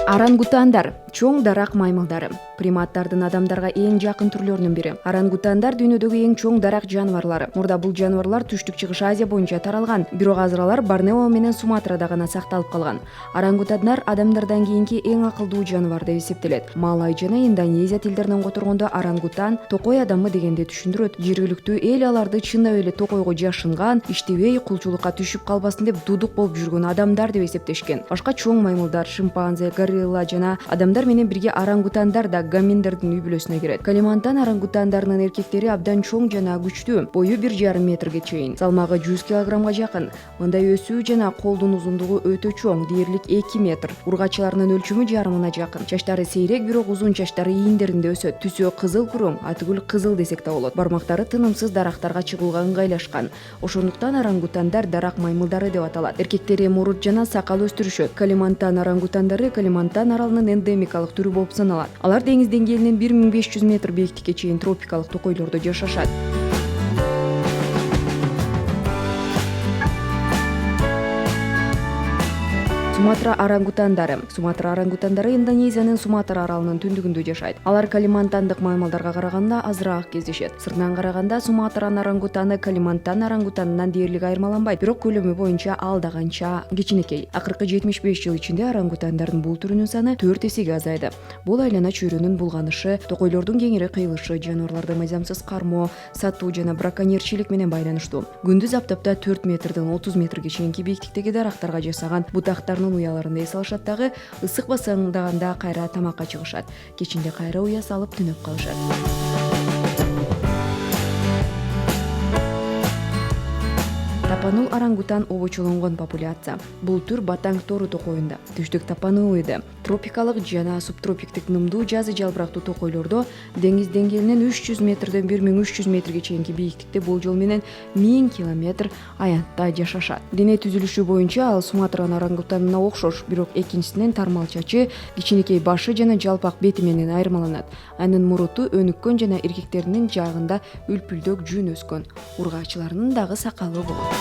Орангутандар — чоң дарак маймылдары. Приматтардын адамдарга эң жакын түрлөрүнүн бири. Орангутандар дүйнөдөгү эң чоң дарак жаныбарлары. Мурда бул жаныбарлар Түштүк Чыгыш Азия боюнча таралган, бирок азыр алар Борнео менен Суматрада гана сакталып калган. Орангутандар адамдардан кийинки эң акылдуу жаныбар деп эсептелет. Малай жана Индонезия тилдеринен которгондо орангутан токой адамы дегенди түшүндүрөт. Жергиликтүү эл аларды чындап эле токойго жашынган, иштебей кулчулукка түшүп калбасын деп дудук болуп жүргөн адамдар деп эсептешкен. Башка чоң маймылдар, шимпанзе, горилла жана адамдар менен бирге орангутандар да гоминдердин үй бүлөсүнө кирет. Калимантан орангутандарынын эркектери абдан чоң жана күчтүү, бою 1,5 метрге чейин, салмагы 100 килограммга жакын. Мындай өсүү жана колдун узундугу өтө чоң, дээрлик 2 метр. Ургачыларынын өлчөмү жарымына жакын. Чачтары сейрек, бирок узун чачтары ийиндеринде өсөт. Түсү кызыл куруң, атыгүл кызыл десек да болот. Бармактары тынымсыз дарактарга чыгууга ыңгайлашкан. Ошондуктан орангутандар дарак маймылдары деп аталат. Эркектери мурут жана сакал өстүрүшөт. Калимантан орангутандары Калимантан аралынын эндемикалык түрү болуп саналат. Алар деңиз деңгээлинен 1500 метр бийиктикке чейин тропикалык токойлордо жашашат. Суматра орангутандары Индонезиянын Суматра аралынын түндүгүндө жашайт. Алар калимантандык маймылдарга караганда азыраак кездешет. Сыртынан караганда Суматранын орангутаны Калимантан орангутанынан дээрлик айырмаланбайт, бирок көлөмү боюнча ал да канча кичинекей. Акыркы 75 жыл ичинде орангутандардын бул түрүнүн саны 4 эсеге азайды. Бул айлана чөйрөнүн булганышы, токойлордун кеңири кыйылышы, жаныбарларды мыйзамсыз кармоо, сатуу жана браконьерчилик менен байланыштуу. Күндүз аптапта 4 метрден 30 метрге чейинки бийиктиктеги дарактарга жасаган бутактарынын уяларында эс алышат дагы, ысык басаңдаганда кайра тамакка чыгышат. Кечинде кайра уя салып түнөп калышат. Тапанул орангутан обочолонгон популяция. Бул түр Батанг Тору токойунда, Түштүк Тапануйда, тропикалык жана субтропиктик нымдуу жазы жалбырактуу токойлордо деңиз деңгээлинен 300 метрден 1300 метрге чейинки бийиктикте болжол менен 1000 километр аянтта жашашат. Дене түзүлүшү боюнча ал Суматранын орангутанына окшош, бирок экинчисинен тармал чачы, кичинекей башы жана жалпак бети менен айырмаланат. Анын муруту өнүккөн жана эркектеринин жагында үлпүлдөк жүн өскөн. Ургаачыларынын дагы сакалы болот.